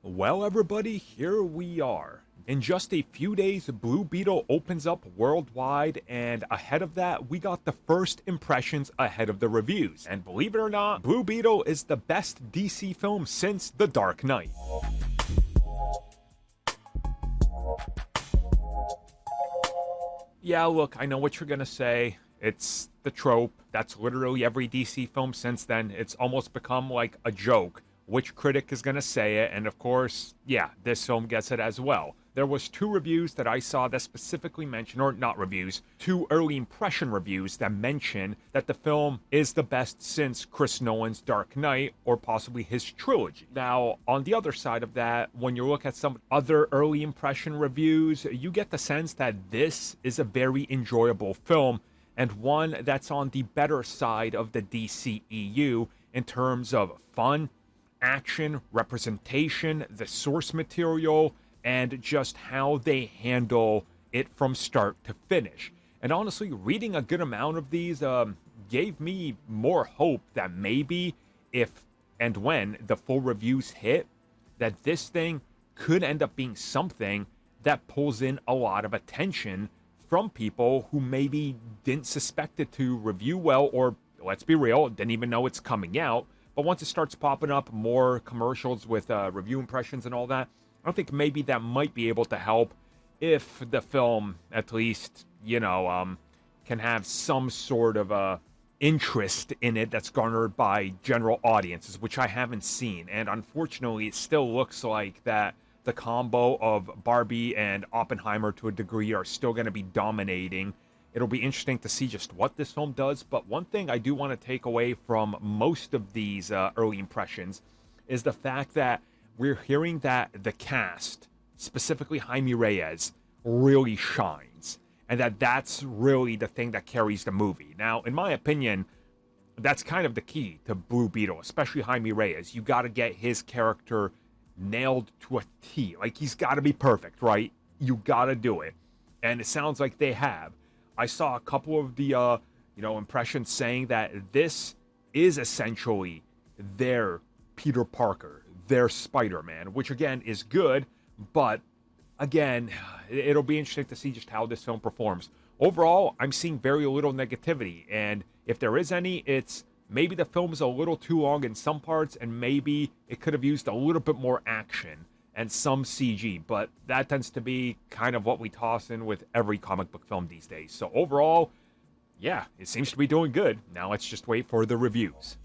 Well, everybody, here we are. In just a few days, Blue Beetle opens up worldwide, and ahead of that, we got the first impressions ahead of the reviews. And believe it or not, Blue Beetle is the best DC film since The Dark Knight. Yeah, look, I know what you're gonna say. It's the trope. That's literally every DC film since then. It's almost become like a joke. Which critic is going to say it, and of course, yeah, this film gets it as well. There was two reviews that I saw that specifically mention, or not reviews, two early impression reviews that mention that the film is the best since Chris Nolan's Dark Knight, or possibly his trilogy. Now, on the other side of that, when you look at some other early impression reviews, you get the sense that this is a very enjoyable film, and one that's on the better side of the DCEU in terms of fun, action, representation, the source material, and just how they handle it from start to finish. And honestly, reading a good amount of these gave me more hope that maybe if and when the full reviews hit, that this thing could end up being something that pulls in a lot of attention from people who maybe didn't suspect it to review well, or let's be real, didn't even know it's coming out. But once it starts popping up more commercials with review impressions and all that, I think maybe that might be able to help if the film, at least, can have some sort of interest in it that's garnered by general audiences, which I haven't seen. And unfortunately, it still looks like that the combo of Barbie and Oppenheimer to a degree are still going to be dominating. It'll be interesting to see just what this film does, but one thing I do want to take away from most of these early impressions is the fact that we're hearing that the cast, specifically Jaime Reyes, really shines, and that's really the thing that carries the movie. Now, in my opinion, that's kind of the key to Blue Beetle, especially Jaime Reyes. You got to get his character nailed to a T. Like, he's got to be perfect, right? You got to do it, and it sounds like they have. I saw a couple of the, impressions saying that this is essentially their Peter Parker, their Spider-Man, which again is good, but again, it'll be interesting to see just how this film performs. Overall, I'm seeing very little negativity, and if there is any, it's maybe the film is a little too long in some parts, and maybe it could have used a little bit more action and some CG, but that tends to be kind of what we toss in with every comic book film these days. So overall, yeah, it seems to be doing good. Now let's just wait for the reviews.